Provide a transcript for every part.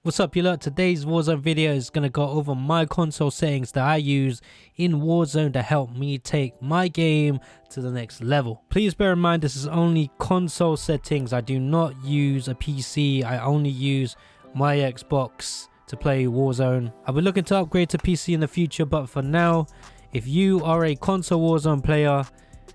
What's up, you lot? Today's Warzone video is going to go over my console settings that I use in Warzone to help me take my game to the next level. Please bear in mind this is only console settings. I do not use a PC. I only use my Xbox to play Warzone. I'll be looking to upgrade to PC in the future, but for now, if you are a console Warzone player,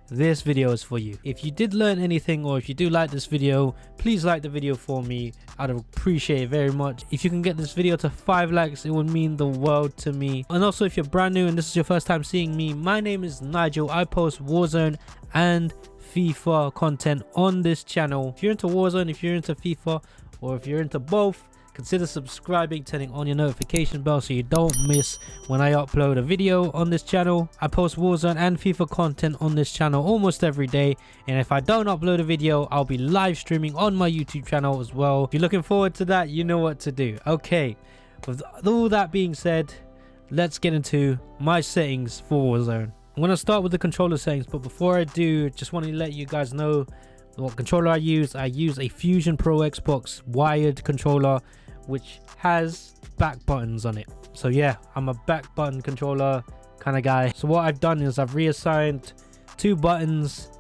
this video is for you. If you did learn anything, or if you do like this video, please like the video for me. I'd appreciate it very much. If you can get this video to 5 likes, it would mean the world to me. And also, if you're brand new and this is your first time seeing me, my name is Nigel. I post Warzone and FIFA content on this channel. If you're into Warzone, if you're into FIFA, or if you're into both, consider subscribing, turning on your notification bell so you don't miss when I upload a video on this channel. I post Warzone and FIFA content on this channel almost every day, and if I don't upload a video, I'll be live streaming on my YouTube channel as well. If you're looking forward to that, you know what to do. Okay, with all that being said, let's get into my settings for Warzone. I'm going to start with the controller settings, but before I do, just want to let you guys know what controller I use. I use a Fusion Pro Xbox wired controller, which has back buttons on it. So yeah, I'm a back button controller kind of guy. So what I've done is I've reassigned 2 buttons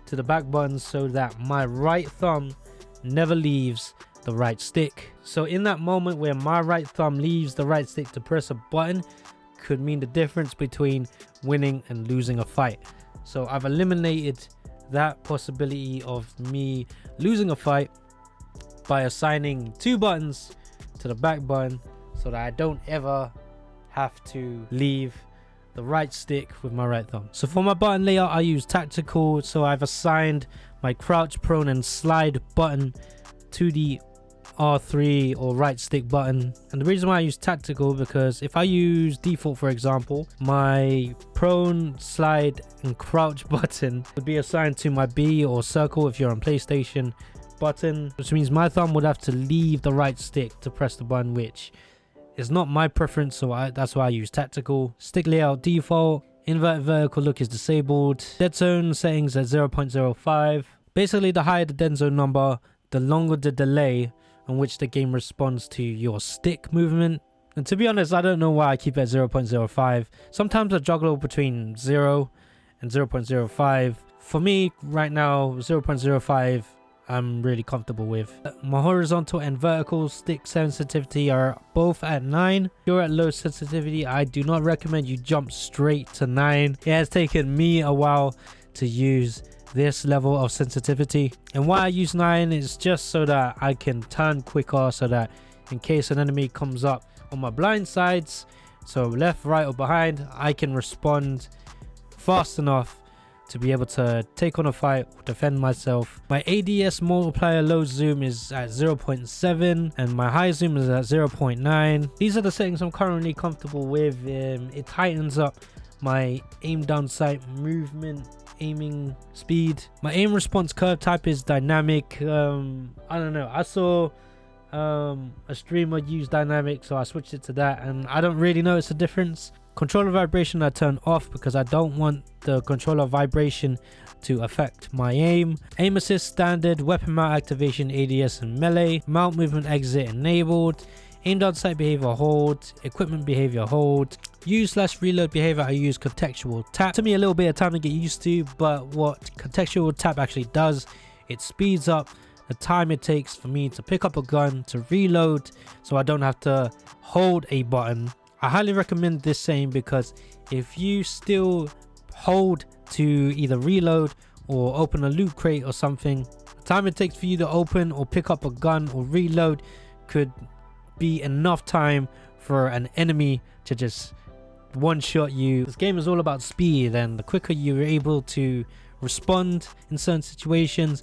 to the back buttons so that my right thumb never leaves the right stick. So in that moment where my right thumb leaves the right stick to press a button, could mean the difference between winning and losing a fight. So I've eliminated that possibility of me losing a fight by assigning 2 buttons to the back button so that I don't ever have to leave the right stick with my right thumb. So for my button layout, I use tactical. So I've assigned my crouch, prone and slide button to the R3 or right stick button. And the reason why I use tactical, because if I use default, for example, my prone, slide and crouch button would be assigned to my B or circle if you're on PlayStation button, which means my thumb would have to leave the right stick to press the button, which is not my preference. So that's why I use tactical. Stick layout default, inverted vertical look is disabled. Dead zone settings at 0.05. Basically, the higher the dead zone number, the longer the delay on which the game responds to your stick movement. And to be honest, I don't know why I keep it at 0.05. Sometimes I juggle between 0 and 0.05. For me right now, 0.05 I'm really comfortable with. My horizontal and vertical stick sensitivity are both at 9. If you're at low sensitivity, I do not recommend you jump straight to 9. It has taken me a while to use this level of sensitivity, and why I use 9 is just so that I can turn quicker, so that in case an enemy comes up on my blind sides, so left, right or behind, I can respond fast enough to be able to take on a fight, defend myself. My ADS multiplier low zoom is at 0.7 and my high zoom is at 0.9. These are the settings I'm currently comfortable with. It tightens up my aim down sight movement, aiming speed. My aim response curve type is dynamic. I don't know, I saw a streamer use dynamic, so I switched it to that, and I don't really notice a difference. Controller vibration I turn off because I don't want the controller vibration to affect my aim. Aim assist standard, weapon mount activation, ADS and melee. Mount movement exit enabled. Aim down sight behavior hold. Equipment behavior hold. Use/reload behavior, I use contextual tap. It took me a little bit of time to get used to, but what contextual tap actually does, it speeds up the time it takes for me to pick up a gun, to reload, so I don't have to hold a button. I highly recommend this saying because if you still hold to either reload or open a loot crate or something, the time it takes for you to open or pick up a gun or reload could be enough time for an enemy to just one-shot you. This game is all about speed, and the quicker you're able to respond in certain situations,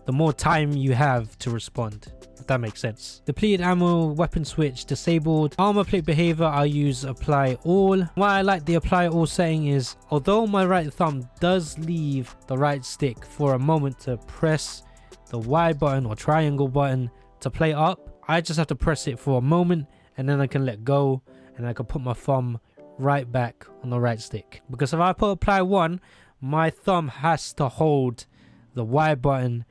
the more time you have to respond, if that makes sense. Depleted ammo, weapon switch disabled. Armor plate behavior, I use apply all. Why I like the apply all setting is, although my right thumb does leave the right stick for a moment to press the Y button or triangle button to play up, I just have to press it for a moment and then I can let go and I can put my thumb right back on the right stick. Because if I put apply 1, my thumb has to hold the Y button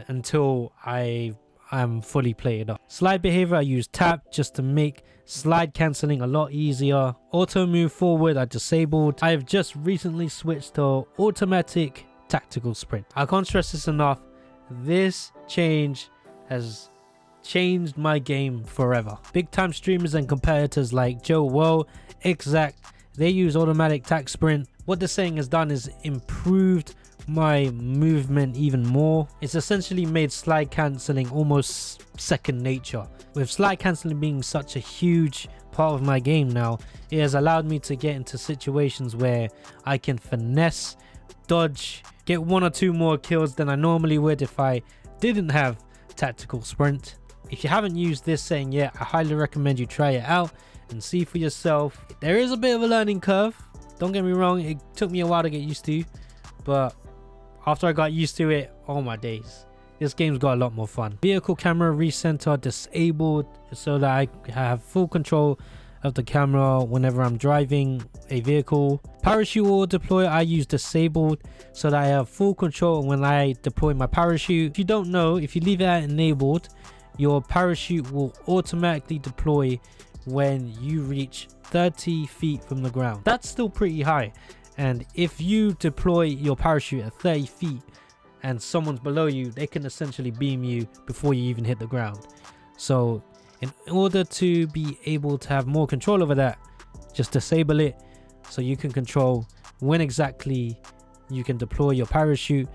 until I I'm fully played up. Slide behavior, I use tap just to make slide cancelling a lot easier. Auto move forward, I disabled. I have just recently switched to automatic tactical sprint. I can't stress this enough. This change has changed my game forever. Big time streamers and competitors like Joe Woe, Exact, they use automatic tac sprint. What this saying has done is improved my movement even more. It's essentially made slide cancelling almost second nature. With slide cancelling being such a huge part of my game now, it has allowed me to get into situations where I can finesse, dodge, get 1 or 2 more kills than I normally would if I didn't have tactical sprint. If you haven't used this saying yet, I highly recommend you try it out and see for yourself. There is a bit of a learning curve, don't get me wrong, it took me a while to get used to, but after I got used to it, oh my days, this game's got a lot more fun. Vehicle camera recenter disabled so that I have full control of the camera whenever I'm driving a vehicle. Parachute auto deploy, I use disabled so that I have full control when I deploy my parachute. If you don't know, if you leave it enabled, your parachute will automatically deploy when you reach 30 feet from the ground. That's still pretty high. And if you deploy your parachute at 30 feet and someone's below you, they can essentially beam you before you even hit the ground. So in order to be able to have more control over that, just disable it so you can control when exactly you can deploy your parachute.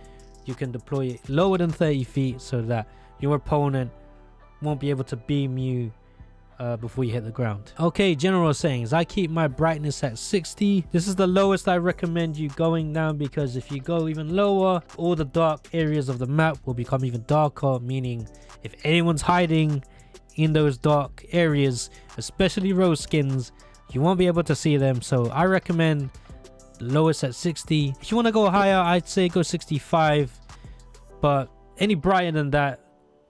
You can deploy it lower than 30 feet so that your opponent won't be able to beam you before you hit the ground. Okay, general settings, I keep my brightness at 60. This is the lowest I recommend you going down, because if you go even lower, all the dark areas of the map will become even darker, meaning if anyone's hiding in those dark areas, especially rose skins, you won't be able to see them. So I recommend lowest at 60. If you want to go higher, I'd say go 65, but any brighter than that,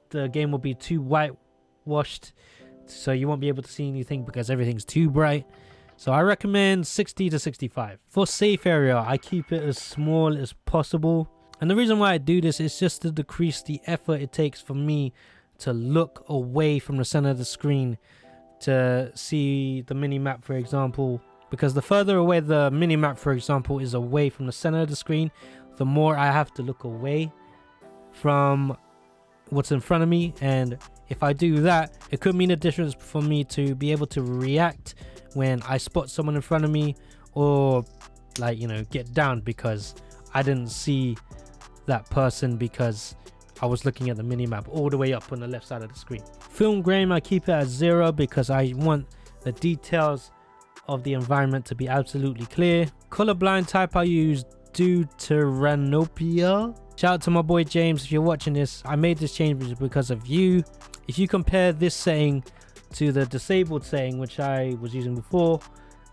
the game will be too whitewashed, so you won't be able to see anything because everything's too bright. So I recommend 60 to 65. For safe area, I keep it as small as possible, and the reason why I do this is just to decrease the effort it takes for me to look away from the center of the screen to see the mini map, for example, because the further away the mini map, for example, is away from the center of the screen, the more I have to look away from what's in front of me. And if I do that, it could mean a difference for me to be able to react when I spot someone in front of me, or like, you know, get down because I didn't see that person because I was looking at the minimap all the way up on the left side of the screen. Film grain, I keep it at 0 because I want the details of the environment to be absolutely clear. Colorblind type, I use deuteranopia. Shout out to my boy James, if you're watching this. I made this change because of you. If you compare this setting to the disabled setting, which I was using before,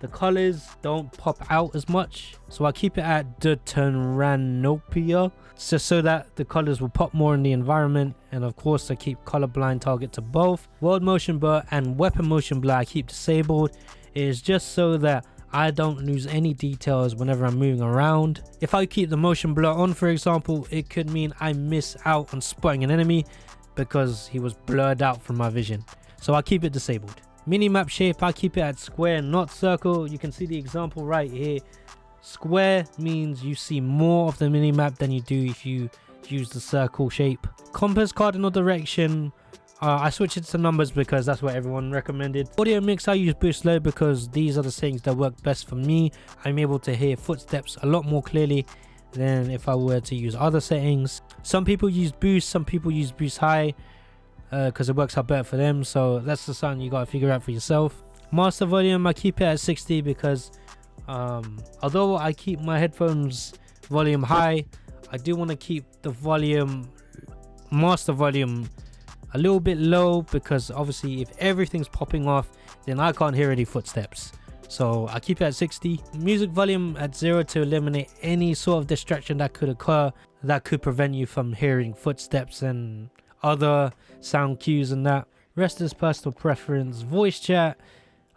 the colors don't pop out as much. So I keep it at deuteranopia, just so that the colors will pop more in the environment. And of course, I keep colorblind target to both. World motion blur and weapon motion blur I keep disabled. It is just so that I don't lose any details whenever I'm moving around. If I keep the motion blur on, for example, it could mean I miss out on spotting an enemy because he was blurred out from my vision. So I keep it disabled. Minimap shape, I keep it at square, not circle. You can see the example right here. Square means you see more of the minimap than you do if you use the circle shape. Compass cardinal direction, I switch it to numbers because that's what everyone recommended. Audio mix, I use boost low because these are the settings that work best for me. I'm able to hear footsteps a lot more clearly than if I were to use other settings. Some people use boost, some people use boost high because it works out better for them. So that's the something you gotta figure out for yourself. Master volume, I keep it at 60 because although I keep my headphones volume high, I do want to keep the volume, master volume, a little bit low, because obviously if everything's popping off, then I can't hear any footsteps. So I keep it at 60. Music volume at 0 to eliminate any sort of distraction that could occur that could prevent you from hearing footsteps and other sound cues and that. Rest is personal preference. Voice chat,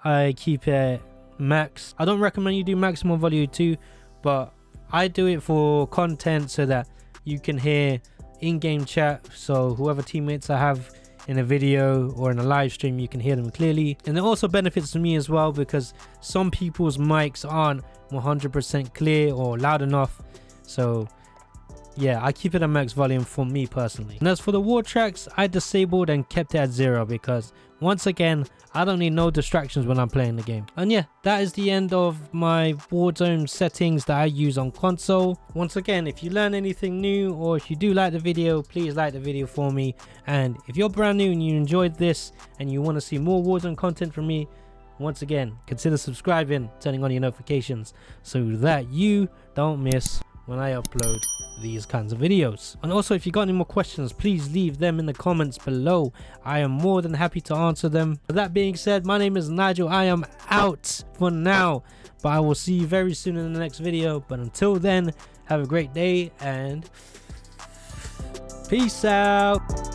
I keep it max. I don't recommend you do maximum volume too, but I do it for content so that you can hear in-game chat. So whoever teammates I have in a video or in a live stream, you can hear them clearly. And it also benefits me as well, because some people's mics aren't 100% clear or loud enough. So yeah, I keep it at max volume for me personally. And as for the war tracks, I disabled and kept it at 0 because once again, I don't need no distractions when I'm playing the game. And yeah, that is the end of my Warzone settings that I use on console. Once again, if you learn anything new or if you do like the video, please like the video for me. And if you're brand new and you enjoyed this and you want to see more Warzone content from me, once again, consider subscribing, turning on your notifications so that you don't miss when I upload these kinds of videos. And also, if you got any more questions, please leave them in the comments below. I am more than happy to answer them. With that being said, my name is Nigel. I am out for now, but I will see you very soon in the next video. But until then, have a great day and peace out.